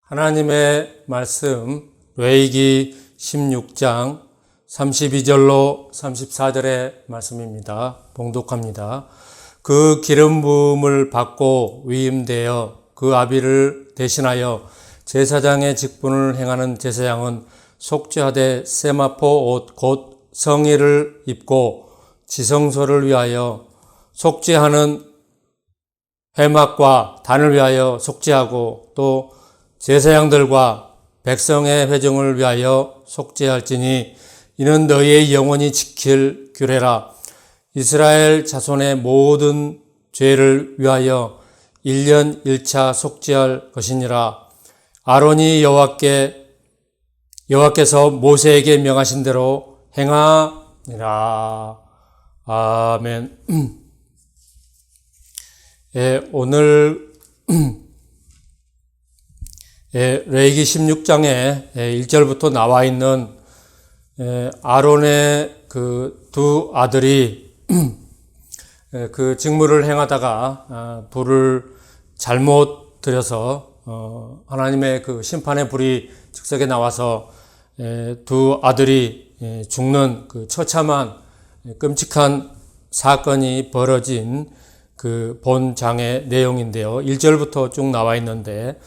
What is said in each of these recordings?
하나님의 말씀 레위기 16장 32절로 34절의 말씀입니다. 봉독합니다. 그 기름 부음을 받고 위임되어 그 아비를 대신하여 제사장의 직분을 행하는 제사장은 속죄하되 세마포 옷 곧 성의를 입고 지성소를 위하여 속죄하는 회막과 단을 위하여 속죄하고 또 제사장들과 백성의 회중을 위하여 속죄할지니 이는 너희의 영원히 지킬 규례라. 이스라엘 자손의 모든 죄를 위하여 1년 1차 속죄할 것이니라. 아론이 여호와께서 모세에게 명하신 대로 행하니라. 아멘. 오늘 레위기 16장에 1절부터 나와 있는 아론의 그 두 아들이 그 직무를 행하다가 불을 잘못 들여서 하나님의 그 심판의 불이 즉석에 나와서 두 아들이 죽는 그 처참한 끔찍한 사건이 벌어진 그 본장의 내용인데요. 1절부터 쭉 나와 있는데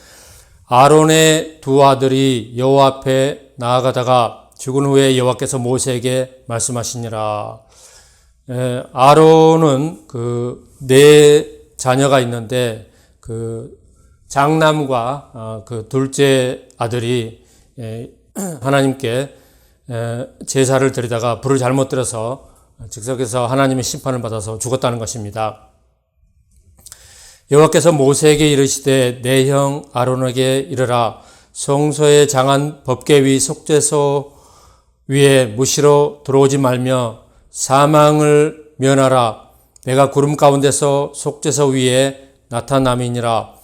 아론의 두 아들이 여호와 앞에 나아가다가 죽은 후에 여호와께서 모세에게 말씀하시니라. 아론은 그 네 자녀가 있는데 그 장남과 그 둘째 아들이 하나님께 제사를 드리다가 불을 잘못 들여서 즉석에서 하나님의 심판을 받아서 죽었다는 것입니다. 여호와께서 모세에게 이르시되 내 형 아론에게 이르라. 성소의 장한 법궤 위 속죄소 위에 무시로 들어오지 말며 사망을 면하라. 내가 구름 가운데서 속죄소 위에 나타남이니라.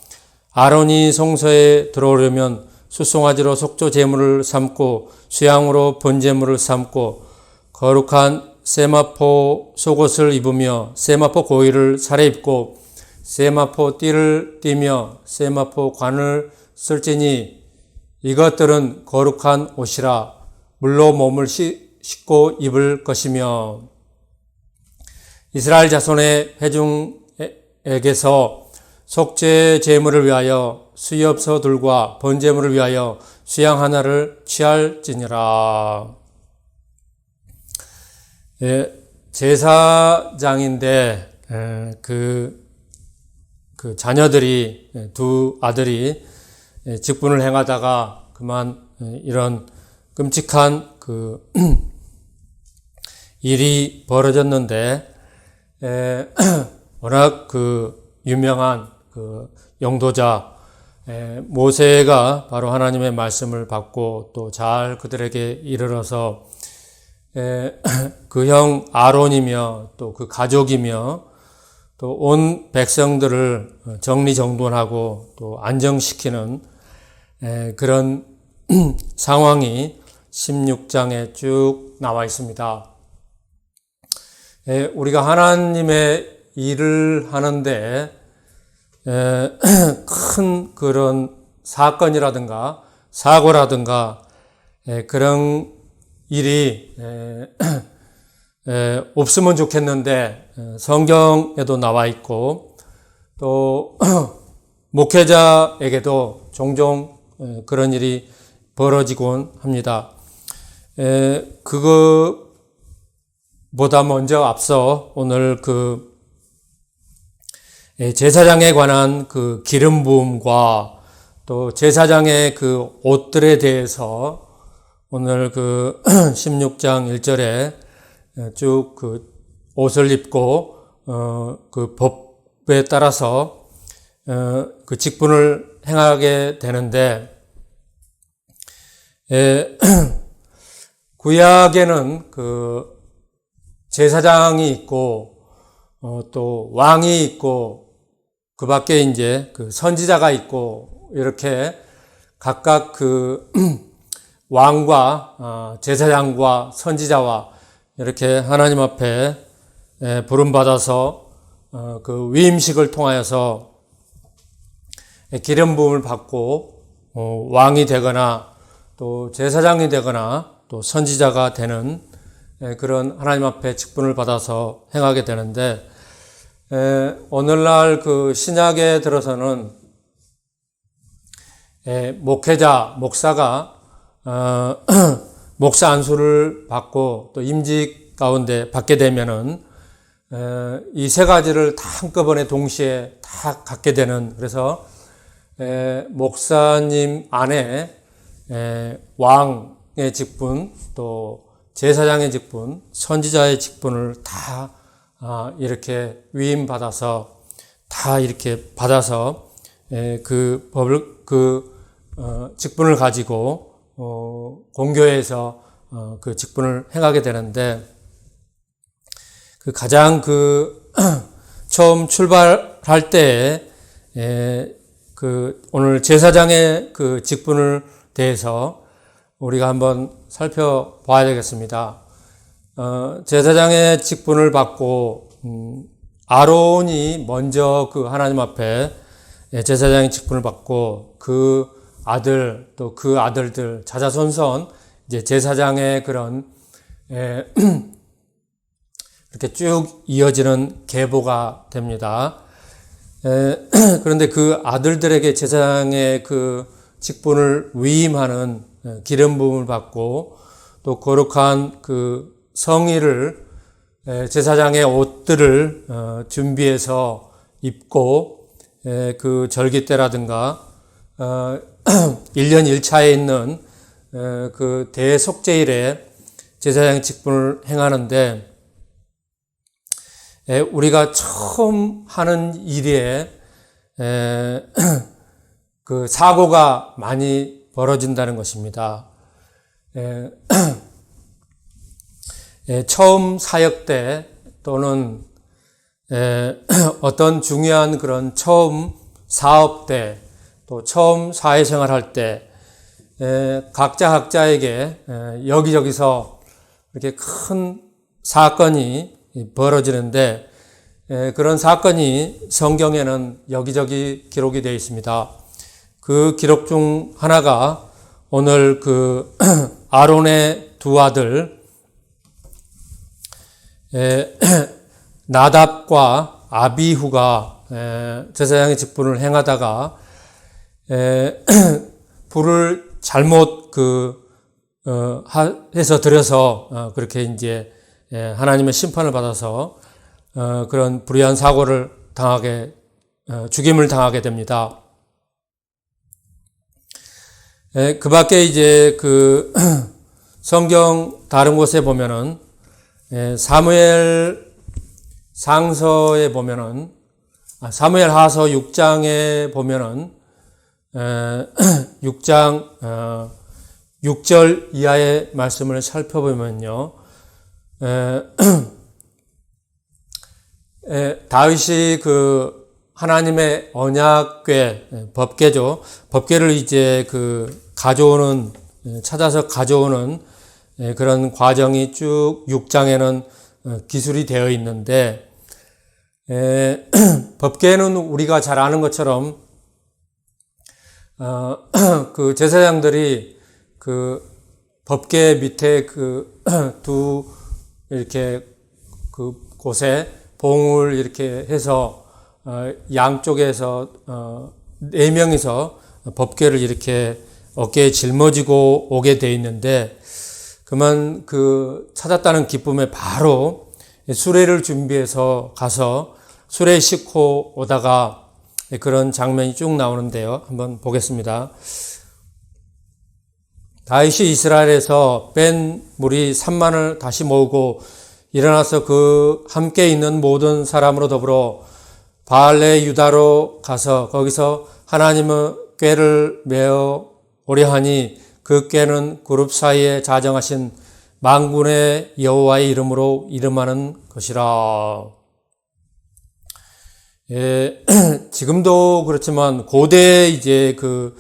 아론이 성소에 들어오려면 수송아지로 속죄 제물을 삼고 수양으로 번제물을 삼고 거룩한 세마포 속옷을 입으며 세마포 고위를 살에 입고 세마포 띠를 띠며 세마포 관을 쓸지니 이것들은 거룩한 옷이라. 물로 몸을 씻고 입을 것이며 이스라엘 자손의 회중에게서 속죄 제물을 위하여 수엽서들과 번제물을 위하여 수양 하나를 취할지니라. 제사장인데 그 자녀들이 두 아들이 직분을 행하다가 그만 이런 끔찍한 그 일이 벌어졌는데 워낙 그 유명한 그 영도자 모세가 바로 하나님의 말씀을 받고 또 잘 그들에게 이르러서 그 형 아론이며 또 그 가족이며 또 온 백성들을 정리정돈하고 또 안정시키는 그런 상황이 16장에 쭉 나와 있습니다. 우리가 하나님의 일을 하는데 큰 그런 사건이라든가 사고라든가 그런 일이 없으면 좋겠는데 성경에도 나와 있고 또 목회자에게도 종종 그런 일이 벌어지곤 합니다. 그거보다 먼저 앞서 오늘 그 제사장에 관한 그 기름 부음과 또 제사장의 그 옷들에 대해서 오늘 그 16장 1절에 쭉 그 옷을 입고 그 법에 따라서 그 직분을 행하게 되는데 구약에는 그 제사장이 있고 또 왕이 있고 그 밖에 이제 그 선지자가 있고 이렇게 각각 그 왕과 제사장과 선지자와 이렇게 하나님 앞에 부름받아서 그 위임식을 통하여서 기름 부음을 받고 왕이 되거나 또 제사장이 되거나 또 선지자가 되는 그런 하나님 앞에 직분을 받아서 행하게 되는데, 오늘날 그 신약에 들어서는 목회자, 목사가 목사 안수를 받고 또 임직 가운데 받게 되면은 이 세 가지를 다 한꺼번에 동시에 다 갖게 되는, 그래서 목사님 안에 왕의 직분, 또 제사장의 직분, 선지자의 직분을 다 이렇게 위임받아서 다 이렇게 받아서 그 법을 직분을 가지고 공교회에서 그 직분을 행하게 되는데, 그 가장 처음 출발할 때 오늘 제사장의 그 직분을 대해서 우리가 한번 살펴봐야 되겠습니다. 제사장의 직분을 받고 아론이 먼저 그 하나님 앞에 제사장의 직분을 받고 그 아들 또 그 아들들 자자손손 이제 제사장의 그런 이렇게 쭉 이어지는 계보가 됩니다. 그런데 그 아들들에게 제사장의 그 직분을 위임하는 기름 부음을 받고 또 거룩한 그 성의를 제사장의 옷들을 준비해서 입고 그 절기 때라든가 1년 1차에 있는 그 대속죄일에 제사장의 직분을 행하는데, 우리가 처음 하는 일에 그 사고가 많이 벌어진다는 것입니다. 처음 사역 때 또는 어떤 중요한 그런 처음 사업 때 또 처음 사회생활 할 때 각자에게 여기저기서 이렇게 큰 사건이 벌어지는데, 그런 사건이 성경에는 여기저기 기록이 되어 있습니다. 그 기록 중 하나가 오늘 그 아론의 두 아들 나답과 아비후가 제사장의 직분을 행하다가 불을 잘못 해서 들여서 그렇게 이제 하나님의 심판을 받아서 그런 불의한 사고를 죽임을 당하게 됩니다. 그 밖에 이제 그 성경 다른 곳에 보면은 사무엘 상서에 보면은 사무엘 하서 6장에 보면은 6장 6절 이하의 말씀을 살펴보면요, 다윗이 그 하나님의 언약궤, 법궤죠. 법궤를 이제 찾아서 가져오는 그런 과정이 쭉 6장에는 기술이 되어 있는데, 법궤는 우리가 잘 아는 것처럼 그 제사장들이 그 법궤 밑에 이렇게 곳에 봉을 이렇게 해서 양쪽에서 4명이서 법궤를 이렇게 어깨에 짊어지고 오게 돼 있는데, 그만 찾았다는 기쁨에 바로 수레를 준비해서 가서 수레에 싣고 오다가 그런 장면이 쭉 나오는데요. 한번 보겠습니다. 다윗이 이스라엘에서 뺀 무리 3만을 다시 모으고 일어나서 그 함께 있는 모든 사람으로 더불어 바알레 유다로 가서 거기서 하나님의 궤를 메어 오려 하니 그 궤는 그룹 사이에 자정하신 만군의 여호와의 이름으로 이름하는 것이라. 지금도 그렇지만 고대 이제 그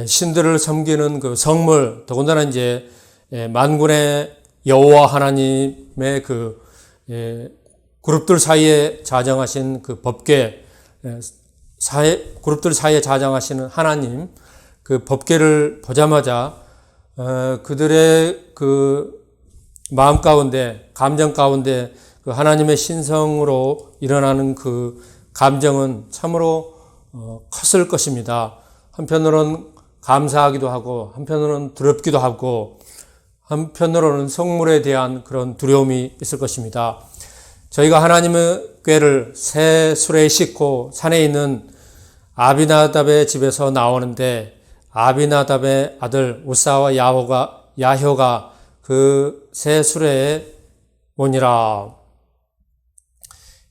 신들을 섬기는 그 성물, 더군다나 이제 만군의 여호와 하나님의 그룹들 사이에 자정하신 그 법궤, 그룹들 사이에 자정하시는 하나님, 그 법궤를 보자마자 그들의 그 마음 가운데, 감정 가운데 그 하나님의 신성으로 일어나는 그 감정은 참으로 컸을 것입니다. 한편으로는 감사하기도 하고, 한편으로는 두렵기도 하고, 한편으로는 성물에 대한 그런 두려움이 있을 것입니다. 저희가 하나님의 궤를 새 수레에 싣고 산에 있는 아비나답의 집에서 나오는데, 아비나답의 아들 우사와 야효가 그 새 수레에 오니라.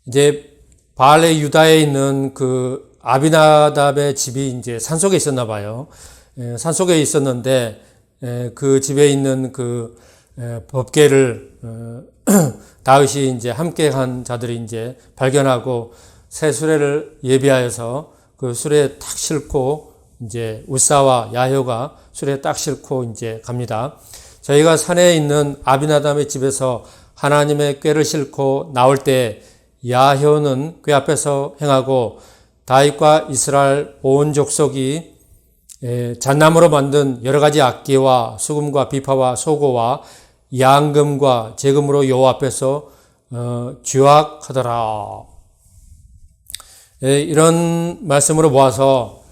이제 바알레 유다에 있는 그 아비나답의 집이 이제 산속에 있었나 봐요. 산속에 있었는데 그 집에 있는 그 법궤를 다윗이 이제 함께 한 자들이 이제 발견하고 새 수레를 예비하여서 그 수레에 딱 싣고 이제 우사와 야효가 수레에 딱 싣고 이제 갑니다. 저희가 산에 있는 아비나답의 집에서 하나님의 궤를 싣고 나올 때 야효는 궤 앞에서 행하고 다윗과 이스라엘 온 족속이 잣나무로 만든 여러 가지 악기와 수금과 비파와 소고와 양금과 제금으로 여호와 앞에서 주악하더라. 이런 말씀으로 모아서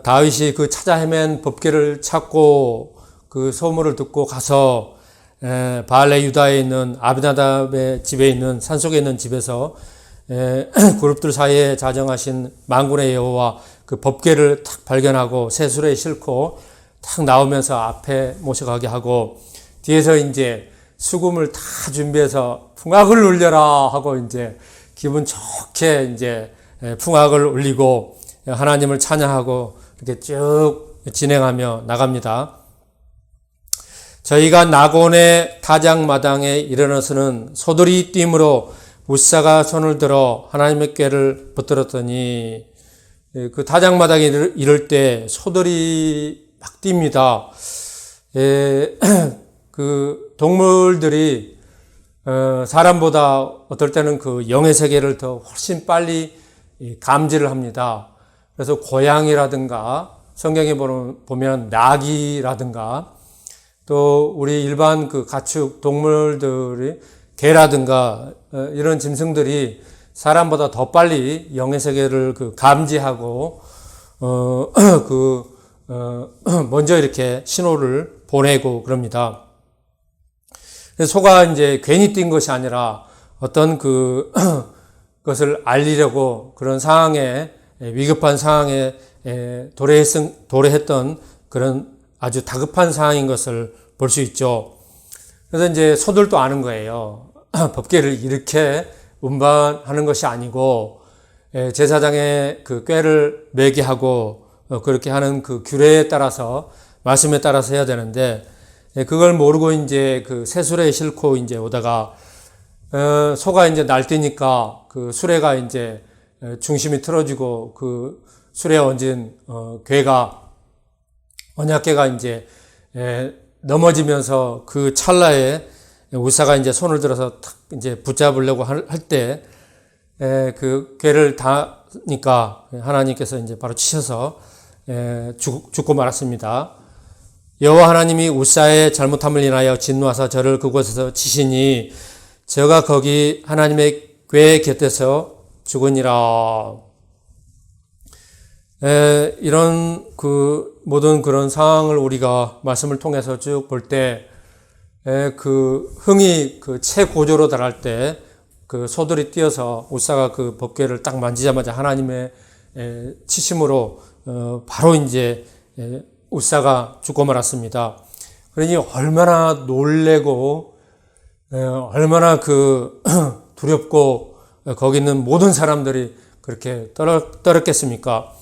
다윗이 그 찾아 헤맨 법궤를 찾고 그 소문을 듣고 가서 바알레 유다에 있는 아비나답의 집에 있는 산속에 있는 집에서 그룹들 사이에 자정하신 만군의 여호와 그 법궤를 탁 발견하고 새 수레에 싣고 탁 나오면서 앞에 모셔가게 하고 뒤에서 이제 수금을 다 준비해서 풍악을 울려라 하고 이제 기분 좋게 이제 풍악을 울리고 하나님을 찬양하고 이렇게 쭉 진행하며 나갑니다. 저희가 나곤의 타작마당에 이르러서는 소들이 뜀으로 우사가 손을 들어 하나님의 궤를 붙들었더니 그 타작마당에 이를 때 소들이 막 뜁니다. 그 동물들이 사람보다 어떨 때는 그 영의 세계를 더 훨씬 빨리 감지를 합니다. 그래서 고양이라든가 성경에 보면 나귀라든가 또 우리 일반 그 가축 동물들이 개라든가 이런 짐승들이 사람보다 더 빨리 영의 세계를 그 감지하고 먼저 이렇게 신호를 보내고 그럽니다. 소가 이제 괜히 뛴 것이 아니라 어떤 그것을 알리려고 그런 상황에 위급한 상황에 도래했던 그런 아주 다급한 상황인 것을 볼 수 있죠. 그래서 이제 소들도 아는 거예요. 법궤를 이렇게 운반하는 것이 아니고 제사장의 그 꾀를 매게 하고 그렇게 하는 그 규례에 따라서 말씀에 따라서 해야 되는데 그걸 모르고 이제 그 새 수레에 싣고 이제 오다가 소가 이제 날뛰니까 그 수레가 이제 중심이 틀어지고 그 수레에 얹은 궤가 언약궤가 이제 넘어지면서 그 찰나에 우사가 이제 손을 들어서 탁 이제 붙잡으려고 할 때 그 궤를 닿으니까 하나님께서 이제 바로 치셔서 죽고 말았습니다. 여호와 하나님이 우사의 잘못함을 인하여 진노하사 저를 그곳에서 치시니 저가 거기 하나님의 궤 곁에서 죽으니라. 이런 그 모든 그런 상황을 우리가 말씀을 통해서 쭉 볼 때 그 흥이 그 최고조로 달할 때 그 소들이 뛰어서 우사가 그 법궤를 딱 만지자마자 하나님의 치심으로 바로 이제 우사가 죽고 말았습니다. 그러니 얼마나 놀래고 얼마나 그 두렵고 거기 있는 모든 사람들이 그렇게 떨었겠습니까?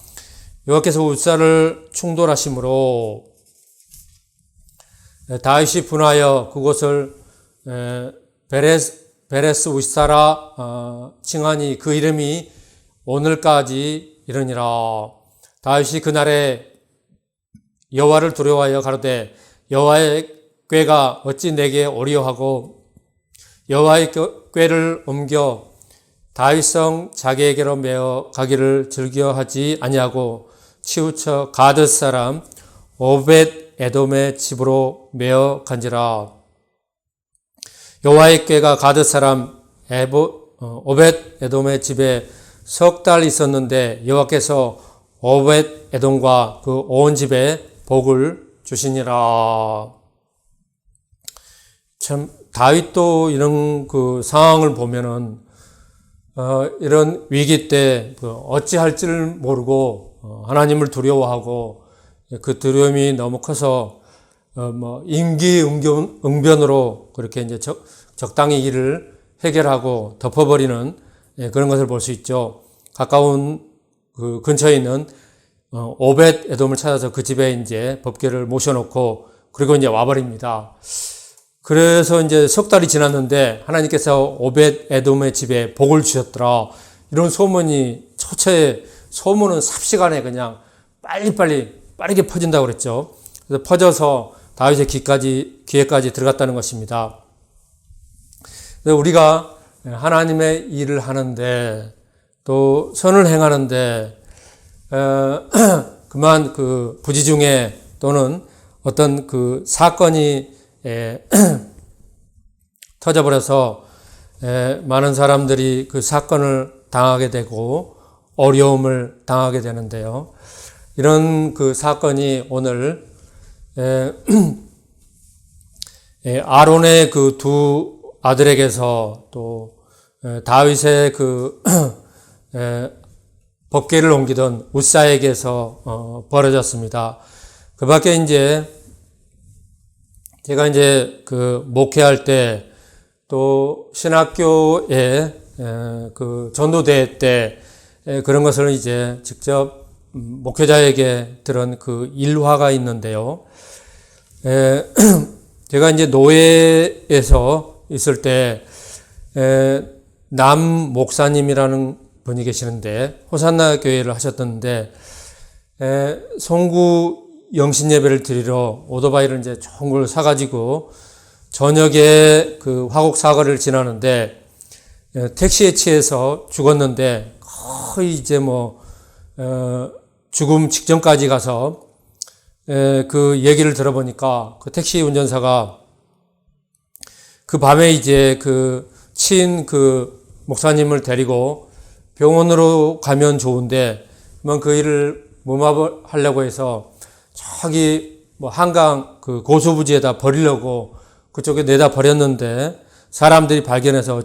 여호와께서 우사를 충돌하심으로 다윗이 분하여 그곳을 베레스 우사라 칭하니 그 이름이 오늘까지 이르니라. 다윗이 그날에 여호와를 두려워하여 가로되 여호와의 궤가 어찌 내게 오리요 하고 여호와의 궤를 옮겨 다윗성 자기에게로 메어 가기를 즐겨하지 아니하고 치우쳐 가드 사람 오벳 에돔의 집으로 메어 간지라. 여호와의 궤가 가드 사람 오벳 에돔의 집에 석 달 있었는데 여호와께서 오벳 에돔과 그 온 집에 복을 주시니라. 참 다윗도 이런 그 상황을 보면은 이런 위기 때 어찌할지를 모르고 하나님을 두려워하고 그 두려움이 너무 커서 임기응변으로 그렇게 이제 적당히 일을 해결하고 덮어버리는 그런 것을 볼 수 있죠. 가까운 그 근처에 있는 오벳 에돔을 찾아서 그 집에 이제 법궤를 모셔놓고 그리고 이제 와버립니다. 그래서 이제 석 달이 지났는데 하나님께서 오벳 에돔의 집에 복을 주셨더라. 이런 소문이 초처에 소문은 삽시간에 그냥 빠르게 퍼진다고 그랬죠. 그래서 퍼져서 다윗의 귀에까지 들어갔다는 것입니다. 그래서 우리가 하나님의 일을 하는데 또 선을 행하는데 그만 그 부지 중에 또는 어떤 그 사건이 터져버려서 많은 사람들이 그 사건을 당하게 되고 어려움을 당하게 되는데요. 이런 그 사건이 오늘 아론의 그 두 아들에게서 또 다윗의 그 법궤를 옮기던 우사에게서 벌어졌습니다. 그 밖에 이제 제가 이제 그 목회할 때 또 신학교에 그 전도대회 때 그런 것을 이제 직접 목회자에게 들은 그 일화가 있는데요. 제가 이제 노예에서 있을 때 남 목사님이라는 분이 계시는데 호산나 교회를 하셨던데 송구 영신 예배를 드리러 오토바이를 이제 좋은 걸 사가지고 저녁에 그 화곡 사거리를 지나는데 택시에 취해서 죽었는데 거의 이제 죽음 직전까지 가서 그 얘기를 들어보니까 그 택시 운전사가 그 밤에 이제 그 치인 그 목사님을 데리고 병원으로 가면 좋은데 그 일을 무마하려고 해서 저기 한강 그 고수부지에다 버리려고 그쪽에 내다 버렸는데 사람들이 발견해서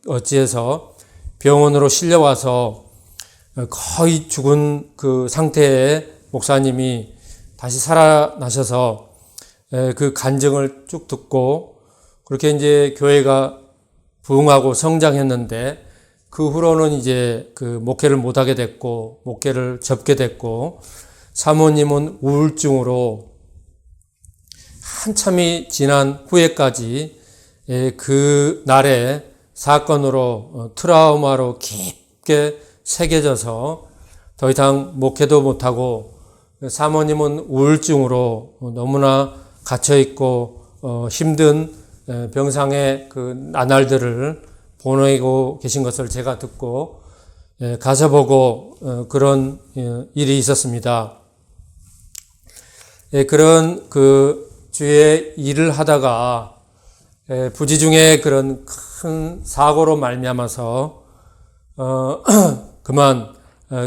어찌해서 병원으로 실려와서 거의 죽은 그 상태의 목사님이 다시 살아나셔서 그 간증을 쭉 듣고 그렇게 이제 교회가 부흥하고 성장했는데 그 후로는 이제 그 목회를 못하게 됐고 목회를 접게 됐고 사모님은 우울증으로 한참이 지난 후에까지 그 날의 사건으로 트라우마로 깊게 새겨져서 더 이상 목회도 못하고 사모님은 우울증으로 너무나 갇혀있고 힘든 병상의 그 나날들을 보내고 계신 것을 제가 듣고 가서 보고 그런 일이 있었습니다. 그런 그 주의 일을 하다가 부지 중에 그런 큰 사고로 말미암아서 그만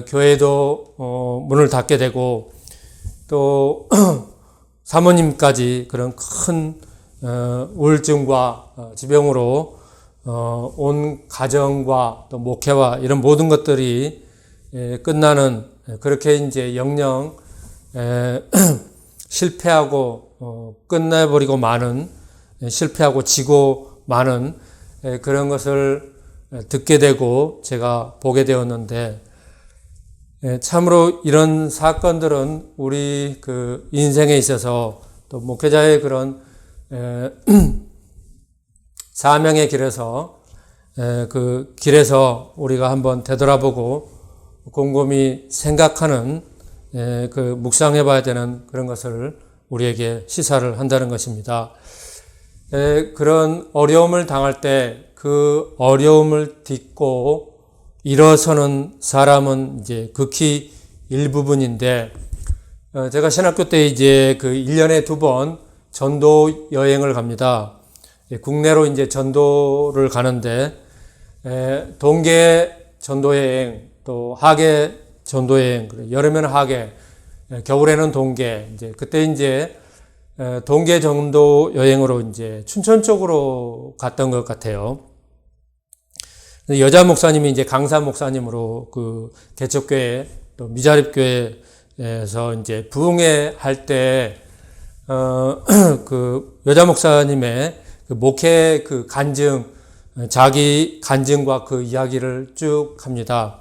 교회도 문을 닫게 되고 또 사모님까지 그런 큰 우울증과 지병으로 온 가정과 또 목회와 이런 모든 것들이 끝나는 그렇게 이제 영영 실패하고 끝내버리고 마는 실패하고 지고 마는 그런 것을 듣게 되고 제가 보게 되었는데 참으로 이런 사건들은 우리 그 인생에 있어서 또 목회자의 그런 사명의 길에서 그 길에서 우리가 한번 되돌아보고 곰곰이 생각하는 그 묵상해 봐야 되는 그런 것을 우리에게 시사를 한다는 것입니다. 그런 어려움을 당할 때 그 어려움을 딛고 일어서는 사람은 이제 극히 일부분인데 제가 신학교 때 이제 그 1년에 2번 전도 여행을 갑니다. 국내로 이제 전도를 가는데, 동계 전도 여행, 또 하계 전도 여행, 여름에는 하계, 겨울에는 동계, 이제 그때 이제 동계 전도 여행으로 이제 춘천 쪽으로 갔던 것 같아요. 여자 목사님이 이제 강사 목사님으로 그 개척교회 또 미자립교회에서 이제 부흥회 할 때, 그 여자 목사님의 그 목회 그 간증, 자기 간증과 그 이야기를 쭉 합니다.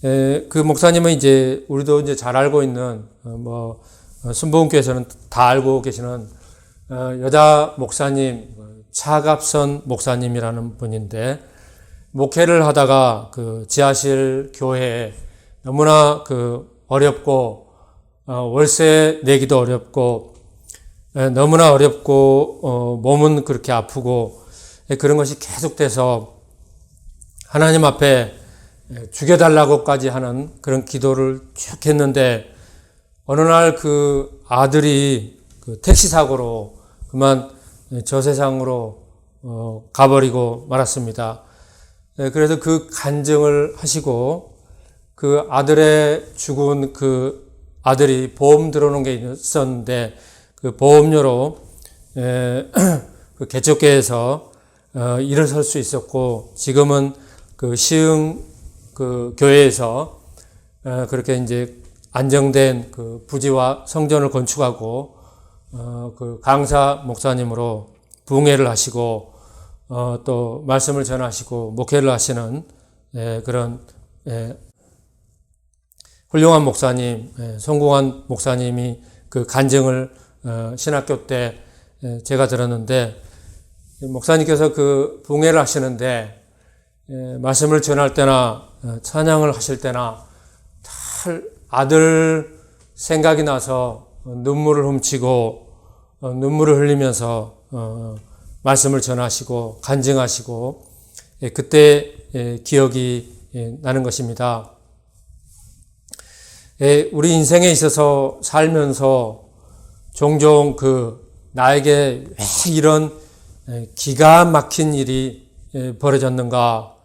그 목사님은 이제 우리도 이제 잘 알고 있는, 순복음교회에서는 다 알고 계시는, 여자 목사님, 차갑선 목사님이라는 분인데, 목회를 하다가 그 지하실 교회에 너무나 그 어렵고, 월세 내기도 어렵고, 너무나 어렵고, 몸은 그렇게 아프고, 그런 것이 계속돼서 하나님 앞에 죽여달라고까지 하는 그런 기도를 쭉 했는데, 어느 날 그 아들이 그 택시 사고로 그만 저 세상으로 가버리고 말았습니다. 그래서 그 간증을 하시고 그 아들의 죽은 그 아들이 보험 들어오는 게 있었는데 그 보험료로 그 개척교회에서 일어설 수 있었고 지금은 그 시흥 그 교회에서 그렇게 이제 안정된 그 부지와 성전을 건축하고 그 강사 목사님으로 부흥회를 하시고 또 말씀을 전하시고 목회를 하시는 그런 훌륭한 목사님, 성공한 목사님이 그 간증을 신학교 때 제가 들었는데 목사님께서 그 부흥회를 하시는데 말씀을 전할 때나 찬양을 하실 때나 아들 생각이 나서 눈물을 훔치고 눈물을 흘리면서 말씀을 전하시고 간증하시고 그때 기억이 나는 것입니다. 우리 인생에 있어서 살면서 종종 그 나에게 왜 이런 기가 막힌 일이 벌어졌는가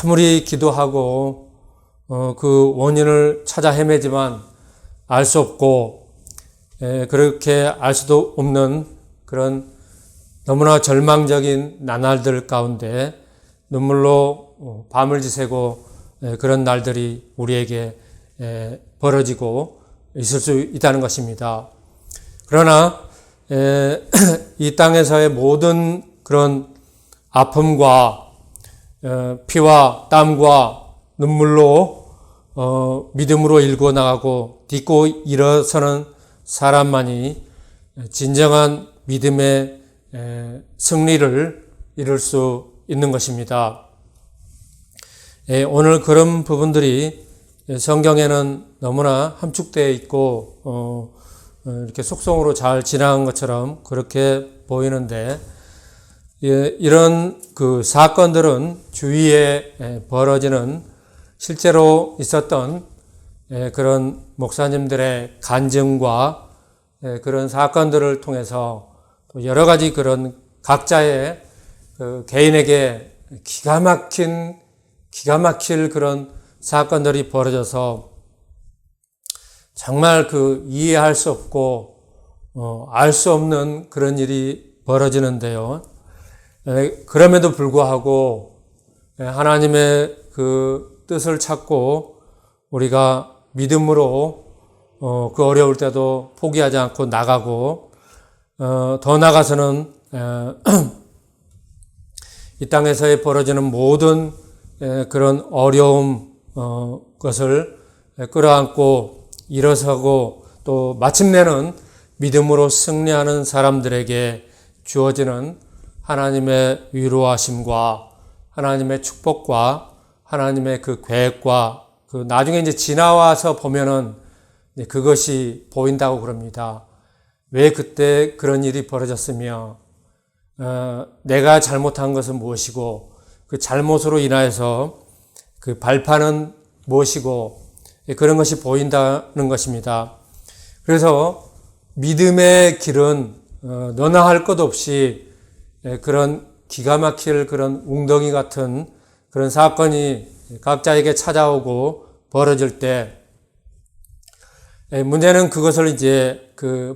아무리 기도하고 그 원인을 찾아 헤매지만 알 수 없고 그렇게 알 수도 없는 그런 너무나 절망적인 나날들 가운데 눈물로 밤을 지새고 그런 날들이 우리에게 벌어지고 있을 수 있다는 것입니다. 그러나 이 땅에서의 모든 그런 아픔과 피와 땀과 눈물로 믿음으로 일궈 나가고 딛고 일어서는 사람만이 진정한 믿음의 승리를 이룰 수 있는 것입니다. 오늘 그런 부분들이 성경에는 너무나 함축되어 있고 이렇게 속성으로 잘 지나간 것처럼 그렇게 보이는데 이런 그 사건들은 주위에 벌어지는 실제로 있었던 그런 목사님들의 간증과 그런 사건들을 통해서 또 여러 가지 그런 각자의 그 개인에게 기가 막힐 그런 사건들이 벌어져서 정말 그 이해할 수 없고 알 수 없는 그런 일이 벌어지는데요. 그럼에도 불구하고 하나님의 그 뜻을 찾고 우리가 믿음으로 그 어려울 때도 포기하지 않고 나가고 더 나아가서는 이 땅에서의 벌어지는 모든 그런 어려움 것을 끌어안고 일어서고 또 마침내는 믿음으로 승리하는 사람들에게 주어지는 하나님의 위로하심과 하나님의 축복과 하나님의 그 계획과 그 나중에 이제 지나와서 보면은 그것이 보인다고 그럽니다. 왜 그때 그런 일이 벌어졌으며 내가 잘못한 것은 무엇이고 그 잘못으로 인하여서 그 발판은 무엇이고 그런 것이 보인다는 것입니다. 그래서 믿음의 길은 너나 할 것 없이 그런 기가 막힐 그런 웅덩이 같은 그런 사건이 각자에게 찾아오고 벌어질 때 문제는 그것을 이제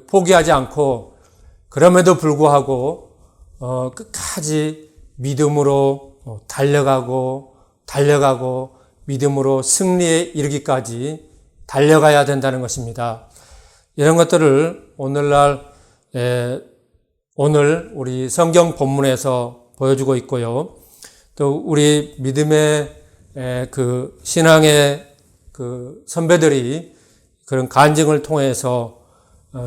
포기하지 않고 그럼에도 불구하고 끝까지 믿음으로 달려가고 믿음으로 승리에 이르기까지 달려가야 된다는 것입니다. 이런 것들을 오늘 우리 성경 본문에서 보여주고 있고요. 또 우리 믿음의 신앙의 선배들이 그런 간증을 통해서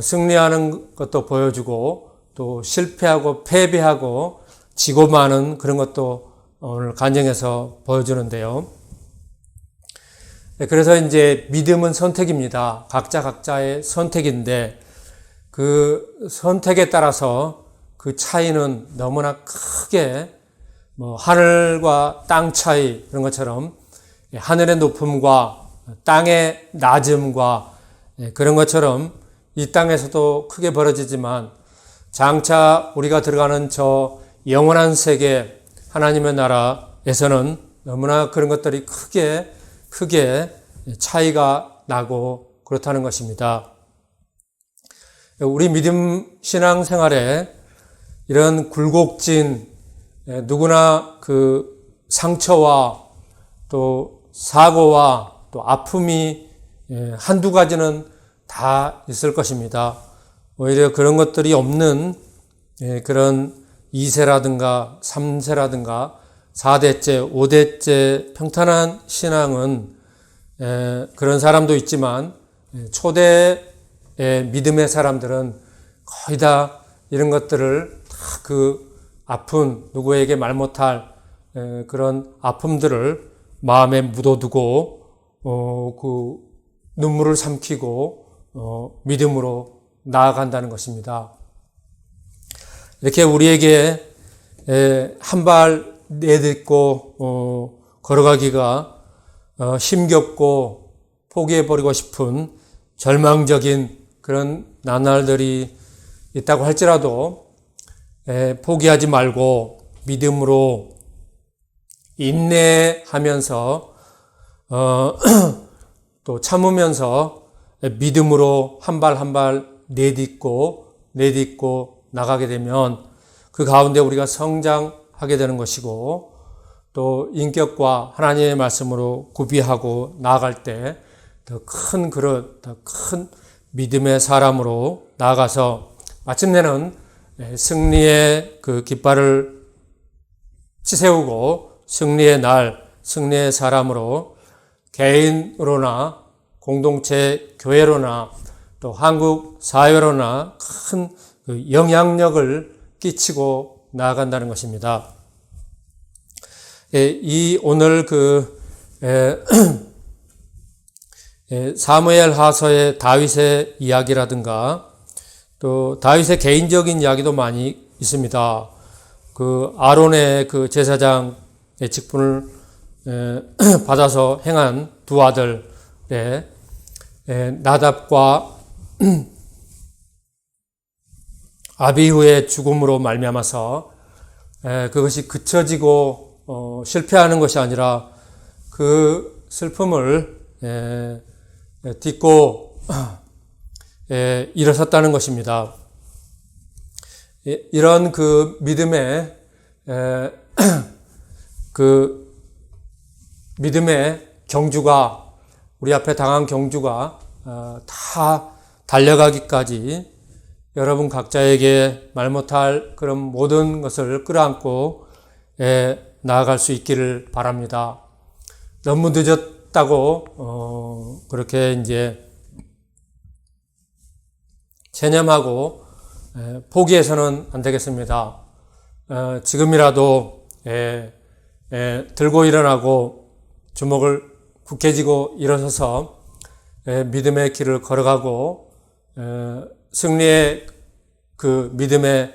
승리하는 것도 보여주고 또 실패하고 패배하고 지고 마는 그런 것도 오늘 간증에서 보여주는데요. 그래서 이제 믿음은 선택입니다. 각자의 선택인데 그 선택에 따라서 그 차이는 너무나 크게 하늘과 땅 차이 그런 것처럼 하늘의 높음과 땅의 낮음과 그런 것처럼 이 땅에서도 크게 벌어지지만 장차 우리가 들어가는 저 영원한 세계 하나님의 나라에서는 너무나 그런 것들이 크게 차이가 나고 그렇다는 것입니다. 우리 믿음 신앙 생활에 이런 굴곡진 누구나 상처와 또 사고와 또 아픔이 한두 가지는 다 있을 것입니다. 오히려 그런 것들이 없는 그런 2세라든가 3세라든가 4대째, 5대째 평탄한 신앙은 그런 사람도 있지만 초대의 믿음의 사람들은 거의 다 이런 것들을 다 아픈 누구에게 말 못할 그런 아픔들을 마음에 묻어두고 눈물을 삼키고 믿음으로 나아간다는 것입니다. 이렇게 우리에게 한 발 내딛고 걸어가기가 힘겹고 포기해버리고 싶은 절망적인 그런 나날들이 있다고 할지라도 포기하지 말고 믿음으로 인내하면서 또 참으면서 믿음으로 한 발 한 발 내딛고 나가게 되면 그 가운데 우리가 성장하게 되는 것이고 또 인격과 하나님의 말씀으로 구비하고 나아갈 때 더 큰 그릇, 더 큰 믿음의 사람으로 나아가서 마침내는 승리의 깃발을 치세우고 승리의 날, 승리의 사람으로 개인으로나 공동체 교회로나 또 한국 사회로나 큰 영향력을 끼치고 나아간다는 것입니다. 오늘 사무엘 하서의 다윗의 이야기라든가 또 다윗의 개인적인 이야기도 많이 있습니다. 아론의 제사장의 직분을 받아서 행한 두 아들의 나답과 아비후의 죽음으로 말미암아서 그것이 그쳐지고 실패하는 것이 아니라 그 슬픔을 딛고 일어섰다는 것입니다. 이런 믿음의 믿음의 경주가 우리 앞에 당한 경주가 다 달려가기까지 여러분 각자에게 말 못할 그런 모든 것을 끌어안고 나아갈 수 있기를 바랍니다. 너무 늦었다고 그렇게 이제 체념하고 포기해서는 안 되겠습니다. 지금이라도 들고 일어나고 주먹을 굳게 쥐고 일어서서 믿음의 길을 걸어가고 승리의 믿음의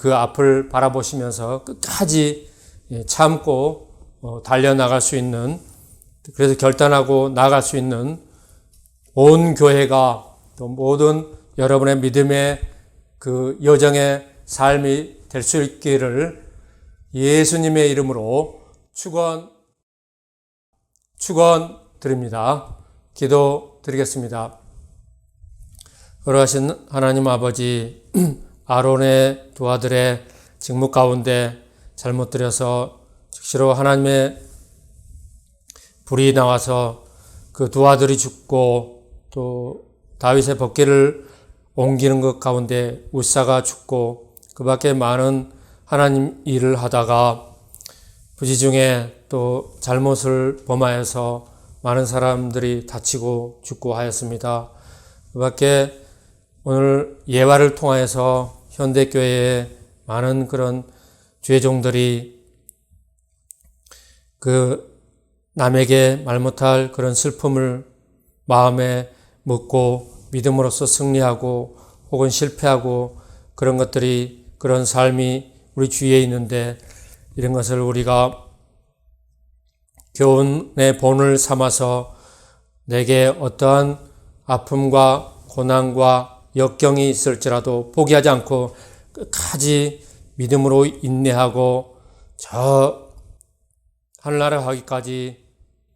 앞을 바라보시면서 끝까지 참고 달려나갈 수 있는, 그래서 결단하고 나아갈 수 있는 온 교회가 또 모든 여러분의 믿음의 그 여정의 삶이 될 수 있기를 예수님의 이름으로 축원드립니다. 기도드리겠습니다. 거룩하신 하나님 아버지, 아론의 두 아들의 직무 가운데 잘못 들여서 즉시로 하나님의 불이 나와서 그 두 아들이 죽고 또 다윗의 법궤를 옮기는 것 가운데 우사가 죽고 그 밖에 많은 하나님 일을 하다가 부지 중에 또 잘못을 범하여서 많은 사람들이 다치고 죽고 하였습니다. 그 밖에 오늘 예화를 통하여서 현대교회에 많은 그런 죄종들이 그 남에게 말 못할 그런 슬픔을 마음에 묻고 믿음으로써 승리하고 혹은 실패하고 그런 것들이 그런 삶이 우리 주위에 있는데 이런 것을 우리가 교훈의 본을 삼아서 내게 어떠한 아픔과 고난과 역경이 있을지라도 포기하지 않고 끝까지 믿음으로 인내하고 저 하늘나라 가기까지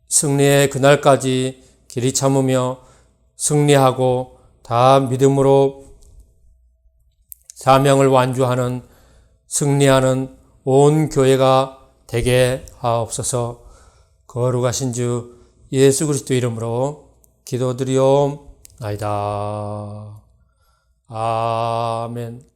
승리의 그날까지 길이 참으며 승리하고 다 믿음으로 사명을 완주하는 승리하는 온 교회가 되게 하옵소서. 거룩하신 주 예수 그리스도 이름으로 기도드리옵나이다. 아멘.